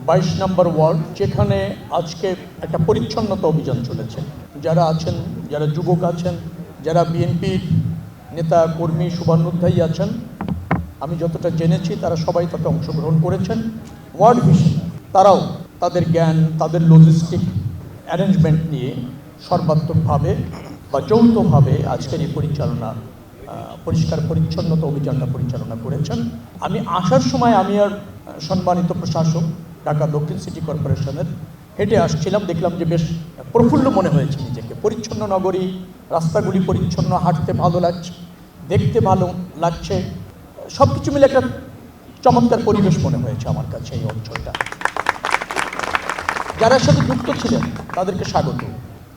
22 নম্বর word, যেখানে আজকে একটা পরিচ্ছন্নতা অভিযান চলেছে। যারা আছেন, যারা যুবক আছেন, যারা বিএনপির নেতা কর্মী শুভানুধ্যায়ী আছেন, আমি যতটা জেনেছি তারা সবাই তাতে অংশগ্রহণ করেছেন। ওয়ার্ড ভিশন তারাও তাদের জ্ঞান, তাদের লজিস্টিক অ্যারেঞ্জমেন্ট নিয়ে সর্বাত্মকভাবে বা যৌথভাবে আজকের এই পরিষ্কার পরিচ্ছন্নতা অভিযানটা পরিচালনা করেছেন। আমি আসার সময় আমি আর সম্মানিত প্রশাসক ঢাকা দক্ষিণ সিটি কর্পোরেশনের হেঁটে আসছিলাম, দেখলাম যে বেশ প্রফুল্ল মনে হয়েছে নিজেকে। পরিচ্ছন্ন নগরী, রাস্তাগুলি পরিচ্ছন্ন, হাঁটতে ভালো লাগছে, দেখতে ভালো লাগছে, সব কিছু মিলে একটা চমৎকার পরিবেশ মনে হয়েছে আমার কাছে এই অঞ্চলটা। যারা সাথে যুক্ত ছিলেন তাদেরকে স্বাগত,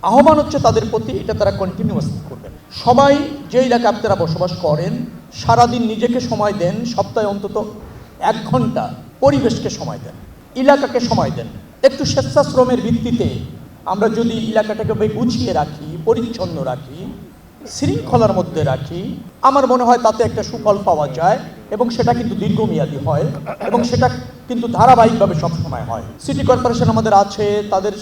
আহ্বান হচ্ছে তাদের প্রতি, এটা তারা কন্টিনিউয়াসলি করবেন। সবাই যে এলাকায় আপনারা বসবাস করেন, সারাদিন নিজেকে সময় দেন, সপ্তাহে অন্তত 1 ঘন্টা পরিবেশকে সময় দেন, এলাকাকে সময় দেন। একটু স্বেচ্ছাশ্রমের ভিত্তিতে আমরা যদি এলাকাটাকে গুছিয়ে রাখি, পরিচ্ছন্ন রাখি, শৃঙ্খলার মধ্যে রাখি, আমার মনে হয় তাতে একটা সুফল পাওয়া যায় এবং সেটা কিন্তু দীর্ঘমেয়াদী হয় এবং সেটা কিন্তু ধারাবাহিকভাবে সবসময় হয়। সিটি কর্পোরেশন আমাদের আছে, তাদের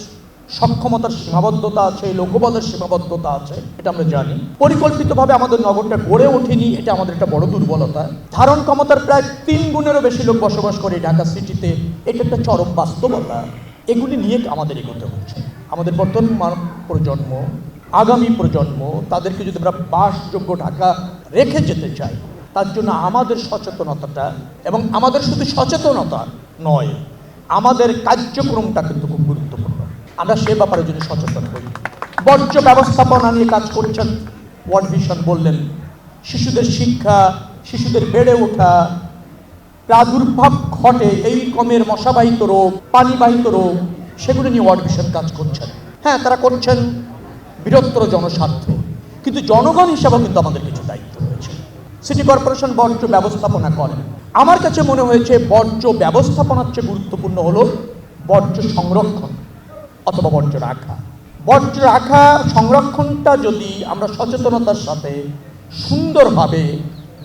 সক্ষমতার সীমাবদ্ধতা আছে, লোকবলের সীমাবদ্ধতা আছে, এটা আমরা জানি। পরিকল্পিতভাবে আমাদের নগরটা গড়ে ওঠেনি, এটা আমাদের একটা বড় দুর্বলতা। ধারণ ক্ষমতার প্রায় 3 গুণেরও বেশি লোক বসবাস করে ঢাকা সিটিতে, এটা একটা চরম বাস্তবতা। এগুলি নিয়ে আমাদের এগোতে হচ্ছে। আমাদের বর্তমান প্রজন্ম, আগামী প্রজন্ম, তাদেরকে যদি আমরা বাসযোগ্য ঢাকা রেখে যেতে চাই, তার জন্য আমাদের সচেতনতাটা, এবং আমাদের শুধু সচেতনতা নয়, আমাদের কার্যক্রমটা কিন্তু খুব গুরুত্বপূর্ণ। আমরা সে ব্যাপারে যদি সচেতন হই। বর্জ্য ব্যবস্থাপনা নিয়ে কাজ করছেন, ওয়ার্ড ভিশন বললেন। শিশুদের শিক্ষা, শিশুদের বেড়ে ওঠা, প্রাদুর্ভাব ঘটে এই রকমের মশাবাহিত রোগ, পানিবাহিত রোগ, সেগুলো নিয়ে ওয়ার্ড ভিশন কাজ করছেন। হ্যাঁ, তারা করছেন বৃহত্তর জনস্বার্থে, কিন্তু জনগণ হিসাবেও কিন্তু আমাদের কিছু দায়িত্ব রয়েছে। সিটি কর্পোরেশন বর্জ্য ব্যবস্থাপনা করেন। আমার কাছে মনে হয়েছে বর্জ্য ব্যবস্থাপনার চেয়ে গুরুত্বপূর্ণ হলো বর্জ্য সংরক্ষণ অথবা বর্জ্য রাখা। বর্জ্য রাখা, সংরক্ষণটা যদি আমরা সচেতনতার সাথে, সুন্দরভাবে,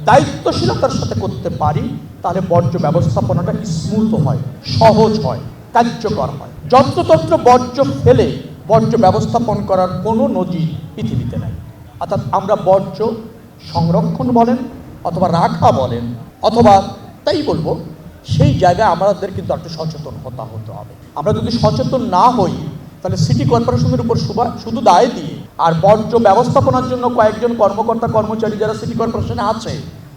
দায়িত্বশীলতার সাথে করতে পারি, তাহলে বর্জ্য ব্যবস্থাপনাটা স্মুথ হয়, সহজ হয়, কার্যকর হয়। যত্রতত্র বর্জ্য ফেলে বর্জ্য ব্যবস্থাপন করার কোনো নজির পৃথিবীতে নাই। অর্থাৎ আমরা বর্জ্য সংরক্ষণ বলেন অথবা রাখা বলেন, অথবা তাই বলবো, সেই জায়গায় আমাদের কিন্তু একটু সচেতন হতে হবে। আমরা যদি সচেতন না হই, তাহলে সিটি কর্পোরেশনের উপর শুধু দায় দিয়ে আর বর্জ্য ব্যবস্থাপনার জন্য কয়েকজন কর্মকর্তা কর্মচারী যারা সিটি কর্পোরেশনে আছে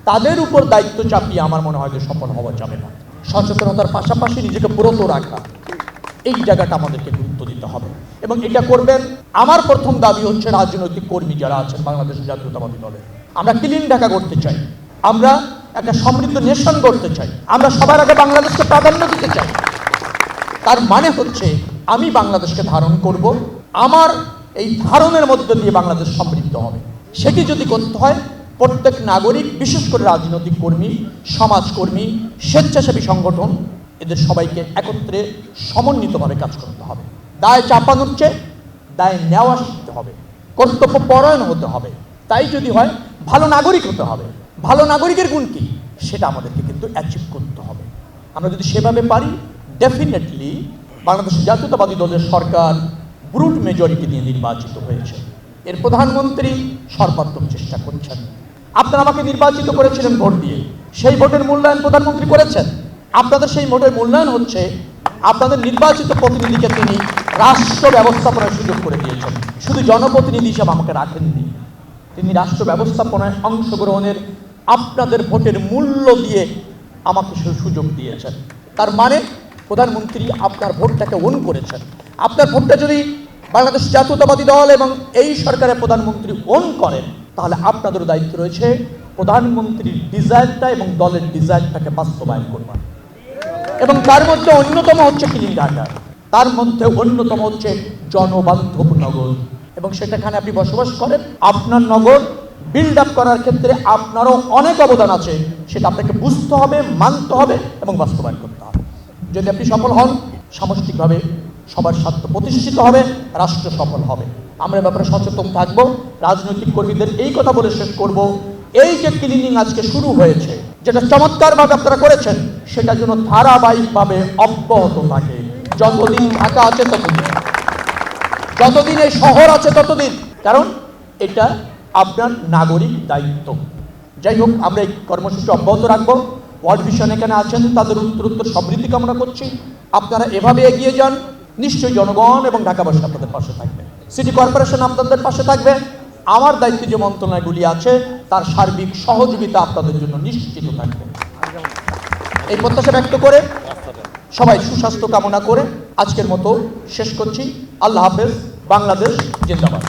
তাদের উপর দায়িত্ব চাপিয়ে আমার মনে হয় যে সফল হওয়া যাবে না। সচেতনতার পাশাপাশি নিজেকে ব্রত রাখা, এই জায়গাটা আমাদেরকে গুরুত্ব দিতে হবে এবং এটা করবেন। আমার প্রথম দাবি হচ্ছে রাজনৈতিক কর্মী যারা আছেন বাংলাদেশ জাতীয়তাবাদী দলের, আমরা ক্লিন ঢাকা করতে চাই, আমরা একটা সমৃদ্ধ নেশন করতে চাই, আমরা সবার আগে বাংলাদেশকে প্রাধান্য দিতে চাই। তার মানে হচ্ছে আমি বাংলাদেশকে ধারণ করব, আমার এই ধারণের মধ্যে দিয়ে বাংলাদেশ সমৃদ্ধ হবে। সেটি যদি করতে হয়, প্রত্যেক নাগরিক, বিশেষ করে রাজনৈতিক কর্মী, সমাজকর্মী, স্বেচ্ছাসেবী সংগঠন, এদের সবাইকে একত্রে সমন্বিতভাবে কাজ করতে হবে। দায় চাপানোর চেয়ে দায় নেওয়া শিখতে হবে, কর্তব্য পরায়ণ হতে হবে। তাই যদি হয়, ভালো নাগরিক হতে হবে। ভালো নাগরিকের গুণ কি, সেটা আমাদেরকে কিন্তু অ্যাচিভ করতে হবে। আমরা যদি সেভাবে পারি, ডেফিনেটলি বাংলাদেশ জাতীয়তাবাদী দলের সরকার ব্রুট মেজরিটি দিয়ে নির্বাচিত হয়েছে। এর প্রধানমন্ত্রী সর্বাত্মক চেষ্টা করছেন। আপনারা আমাকে নির্বাচিত করেছিলেন ভোট দিয়ে, সেই ভোটের মূল্যায়ন প্রধানমন্ত্রী করেছেন। আপনাদের সেই ভোটের মূল্যায়ন হচ্ছে আপনাদের নির্বাচিত প্রতিনিধিকে তিনি রাষ্ট্র ব্যবস্থাপনার সুযোগ করে দিয়েছেন। শুধু জনপ্রতিনিধি হিসাবে আমাকে রাখেননি, তিনি রাষ্ট্র ব্যবস্থাপনায় অংশগ্রহণের আপনাদের ভোটের মূল্য দিয়ে আমাকে সুযোগ দিয়েছেন। তার মানে প্রধানমন্ত্রী আপনার ভোটটাকে ওন করেছেন। আপনার ভোটটা যদি বাংলাদেশ জাতীয়তাবাদী দল এবং এই সরকারের প্রধানমন্ত্রী ওন করেন, তাহলে আপনাদেরও দায়িত্ব রয়েছে প্রধানমন্ত্রীর ডিজায়ারটা এবং দলের ডিজায়ারটাকে বাস্তবায়ন করবার। এবং তার মধ্যে অন্যতম হচ্ছে ক্লিন ঢাকা, তার মধ্যে অন্যতম হচ্ছে জনবান্ধব নগর, এবং সেটাখানে আপনি বসবাস করেন। আপনার নগর বিল্ড আপ করার ক্ষেত্রে আপনারও অনেক অবদান আছে, সেটা আপনাকে বুঝতে হবে, মানতে হবে এবং বাস্তবায়ন করতে হবে। যদি আপনি সফল হন, সামষ্টিকভাবে সবার স্বার্থ প্রতিষ্ঠিত হবে, রাষ্ট্র সফল হবে। আমরা ব্যাপারে সচেতন থাকবো। রাজনৈতিক কর্মীদের এই কথা বলে শেষ করব, এই যে ক্লিনিং আজকে শুরু হয়েছে, যেটা চমৎকারভাবে আপনারা করেছেন সেটা যেন ধারাবাহিকভাবে অব্যাহত থাকে, যতদিন ঢাকা আছে ততদিন, যতদিন এই শহর আছে ততদিন, কারণ এটা আপনার নাগরিক দায়িত্ব। যাই হোক, আমরা এই কর্মসূচি অব্যাহত রাখবো। ওয়ার্ল্ড ভিশন এখানে আছেন, তাদের উত্তরোত্তর সমৃদ্ধি কামনা করছি। আপনারা এভাবে এগিয়ে যান, নিশ্চয়ই জনগণ এবং ঢাকাবাসী আপনাদের পাশে থাকবে, সিটি কর্পোরেশন আপনাদের পাশে থাকবে। আমার দায়িত্বে যে মন্ত্রণালয়গুলি আছে তার সার্বিক সহযোগিতা আপনাদের জন্য নিশ্চিত থাকবে। এই প্রত্যাশা ব্যক্ত করে সবাই সুস্বাস্থ্য কামনা করে আজকের মতো শেষ করছি। আল্লাহ হাফেজ। বাংলাদেশ জিন্দাবাদ।